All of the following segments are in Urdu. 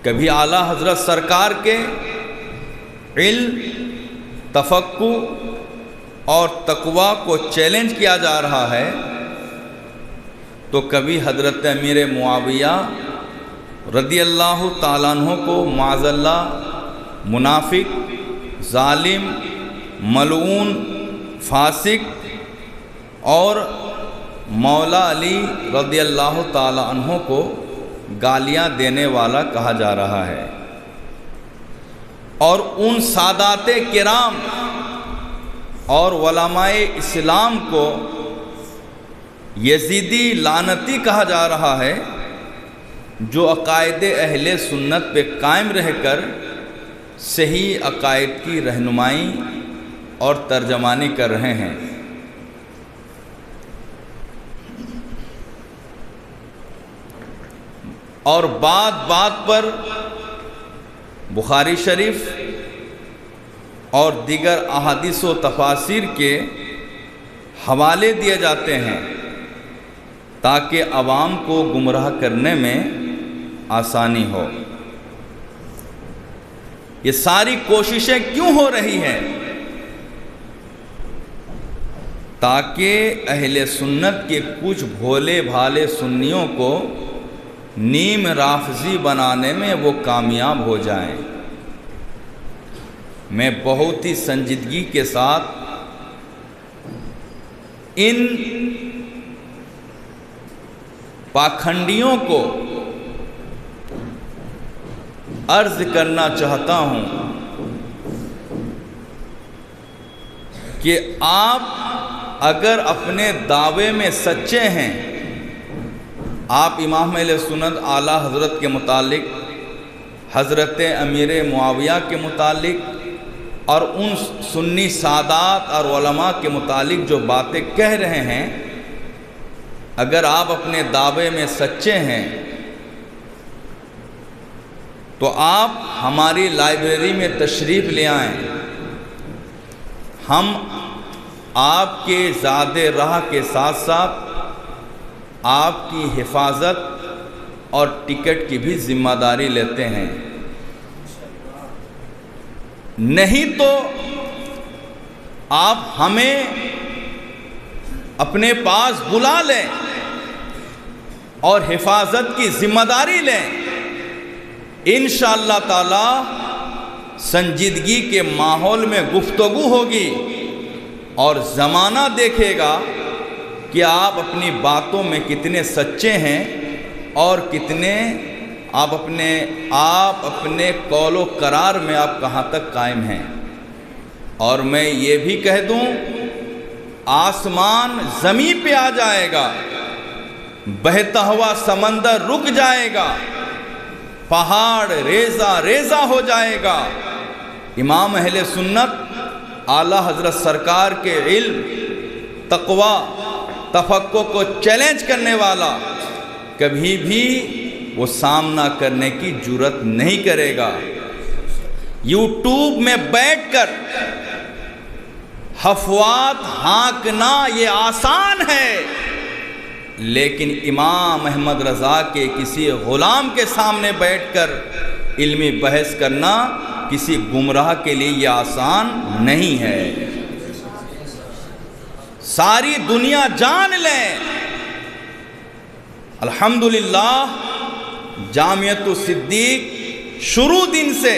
کبھی اعلیٰ حضرت سرکار کے علم، تفقہ اور تقوی کو چیلنج کیا جا رہا ہے، تو کبھی حضرت امیر معاویہ رضی اللہ تعالیٰ عنہ کو معاذ اللہ منافق، ظالم، ملعون، فاسق اور مولا علی رضی اللہ تعالیٰ عنہ کو گالیاں دینے والا کہا جا رہا ہے، اور ان سادات کرام اور علماء اسلام کو یزیدی لعنتی کہا جا رہا ہے، جو عقائد اہل سنت پہ قائم رہ کر صحیح عقائد کی رہنمائی اور ترجمانی کر رہے ہیں۔ اور بات بات پر بخاری شریف اور دیگر احادیث و تفاسیر کے حوالے دیے جاتے ہیں تاکہ عوام کو گمراہ کرنے میں آسانی ہو۔ یہ ساری کوششیں کیوں ہو رہی ہیں؟ تاکہ اہل سنت کے کچھ بھولے بھالے سنیوں کو نیم رافضی بنانے میں وہ کامیاب ہو جائیں۔ میں بہت ہی سنجیدگی کے ساتھ ان پاکھنڈیوں کو عرض کرنا چاہتا ہوں کہ آپ اگر اپنے دعوے میں سچے ہیں، آپ امام اہل سنت اعلیٰ حضرت کے متعلق، حضرت امیر معاویہ کے متعلق اور ان سنی سادات اور علماء کے متعلق جو باتیں کہہ رہے ہیں، اگر آپ اپنے دعوے میں سچے ہیں تو آپ ہماری لائبریری میں تشریف لے آئیں۔ ہم آپ کے زاد راہ کے ساتھ ساتھ آپ کی حفاظت اور ٹکٹ کی بھی ذمہ داری لیتے ہیں۔ نہیں تو آپ ہمیں اپنے پاس بلا لیں اور حفاظت کی ذمہ داری لیں، انشاءاللہ تعالی سنجیدگی کے ماحول میں گفتگو ہوگی اور زمانہ دیکھے گا کہ آپ اپنی باتوں میں کتنے سچے ہیں اور کتنے آپ اپنے قول و قرار میں آپ کہاں تک قائم ہیں۔ اور میں یہ بھی کہہ دوں، آسمان زمین پہ آ جائے گا، بہتا ہوا سمندر رک جائے گا، پہاڑ ریزہ ریزہ ہو جائے گا، امام اہل سنت اعلیٰ حضرت سرکار کے علم، تقوی، تفقہ کو چیلنج کرنے والا کبھی بھی وہ سامنا کرنے کی جرات نہیں کرے گا۔ یوٹیوب میں بیٹھ کر حفوات ہانکنا یہ آسان ہے، لیکن امام احمد رضا کے کسی غلام کے سامنے بیٹھ کر علمی بحث کرنا کسی گمراہ کے لیے یہ آسان نہیں ہے۔ ساری دنیا جان لیں، الحمدللہ جامعۃ الصدیق شروع دن سے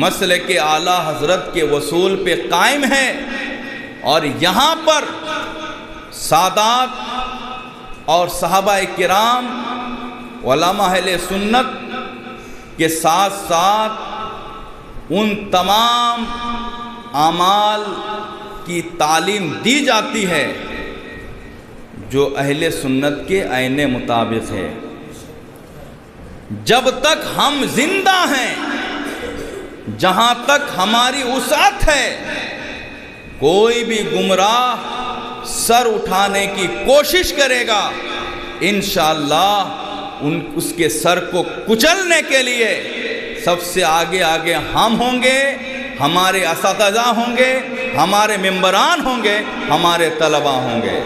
مسلک اعلیٰ حضرت کے وصول پہ قائم ہے، اور یہاں پر سادات اور صحابہ کرام، علماء اہل سنت کے ساتھ ساتھ ان تمام اعمال کی تعلیم دی جاتی ہے جو اہل سنت کے عین مطابق ہے۔ جب تک ہم زندہ ہیں، جہاں تک ہماری وسعت ہے، کوئی بھی گمراہ سر اٹھانے کی کوشش کرے گا، انشاءاللہ اس کے سر کو کچلنے کے لیے سب سے آگے ہم ہوں گے، ہمارے اساتذہ ہوں گے، ہمارے ممبران ہوں گے، ہمارے طلبہ ہوں گے۔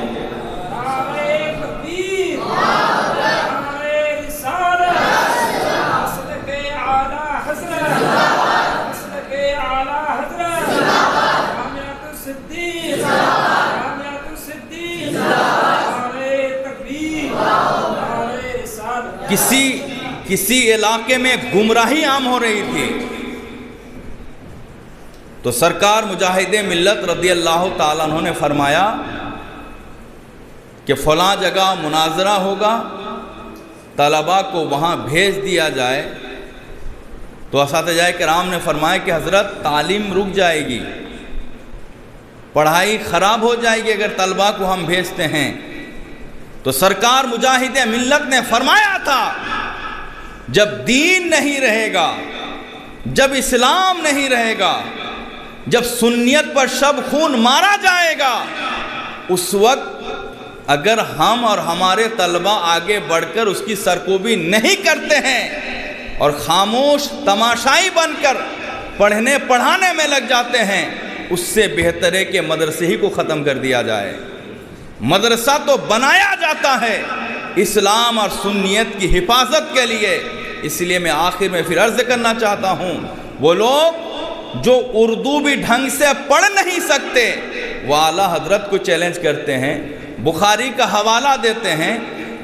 کسی علاقے میں گمراہی عام ہو رہی تھی تو سرکار مجاہد ملت رضی اللہ تعالیٰ عنہ نے فرمایا کہ فلاں جگہ مناظرہ ہوگا، طلباء کو وہاں بھیج دیا جائے۔ تو اساتذہ کرام نے فرمایا کہ حضرت تعلیم رک جائے گی، پڑھائی خراب ہو جائے گی اگر طلباء کو ہم بھیجتے ہیں۔ تو سرکار مجاہد ملت نے فرمایا تھا جب دین نہیں رہے گا، جب اسلام نہیں رہے گا، جب سنیت پر شب خون مارا جائے گا، اس وقت اگر ہم اور ہمارے طلباء آگے بڑھ کر اس کی سرکوبی نہیں کرتے ہیں اور خاموش تماشائی بن کر پڑھنے پڑھانے میں لگ جاتے ہیں، اس سے بہتر ہے کہ مدرسے ہی کو ختم کر دیا جائے۔ مدرسہ تو بنایا جاتا ہے اسلام اور سنیت کی حفاظت کے لیے۔ اس لیے میں آخر میں پھر عرض کرنا چاہتا ہوں، وہ لوگ جو اردو بھی ڈھنگ سے پڑھ نہیں سکتے وہ اعلیٰ حضرت کو چیلنج کرتے ہیں، بخاری کا حوالہ دیتے ہیں،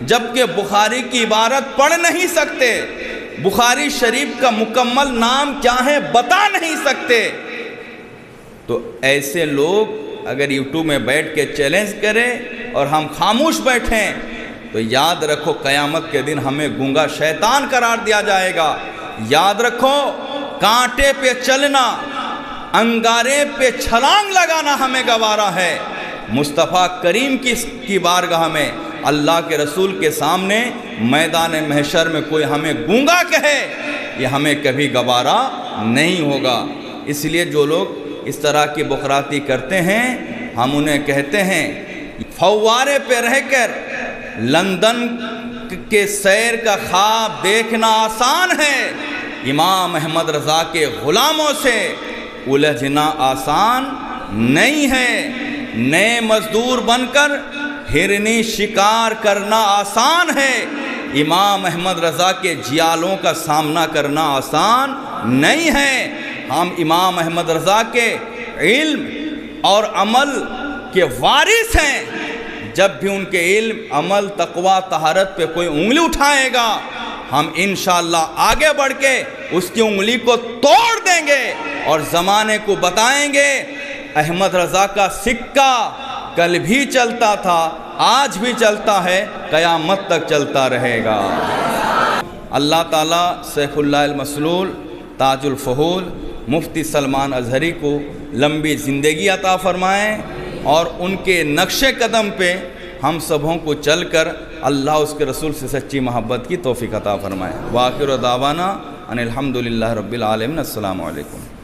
جبکہ بخاری کی عبارت پڑھ نہیں سکتے، بخاری شریف کا مکمل نام کیا ہے بتا نہیں سکتے۔ تو ایسے لوگ اگر یوٹیوب میں بیٹھ کے چیلنج کریں اور ہم خاموش بیٹھیں تو یاد رکھو قیامت کے دن ہمیں گونگا شیطان قرار دیا جائے گا۔ یاد رکھو کانٹے پہ چلنا، انگارے پہ چھلانگ لگانا ہمیں گوارا ہے، مصطفیٰ کریم کی بارگاہ میں اللہ کے رسول کے سامنے میدان محشر میں کوئی ہمیں گونگا کہے یہ ہمیں کبھی گوارا نہیں ہوگا۔ اس لیے جو لوگ اس طرح کی بخراتی کرتے ہیں ہم انہیں کہتے ہیں فوارے پہ رہ کر لندن کے سیر کا خواب دیکھنا آسان ہے، امام احمد رضا کے غلاموں سے الجھنا آسان نہیں ہے، نئے مزدور بن کر ہرنی شکار کرنا آسان ہے، امام احمد رضا کے جیالوں کا سامنا کرنا آسان نہیں ہے۔ ہم امام احمد رضا کے علم اور عمل کے وارث ہیں، جب بھی ان کے علم، عمل، تقوی، طہارت پہ کوئی انگلی اٹھائے گا ہم انشاءاللہ آگے بڑھ کے اس کی انگلی کو توڑ دیں گے اور زمانے کو بتائیں گے احمد رضا کا سکہ کل بھی چلتا تھا، آج بھی چلتا ہے، قیامت تک چلتا رہے گا۔ اللہ تعالیٰ سیف اللہ المسلول تاج الفہول مفتی سلمان اظہری کو لمبی زندگی عطا فرمائیں اور ان کے نقش قدم پہ ہم سبوں کو چل کر اللہ اس کے رسول سے سچی محبت کی توفیق عطا فرمائیں۔ وآخر دعوانا ان الحمدللہ رب العالمین۔ السلام علیکم۔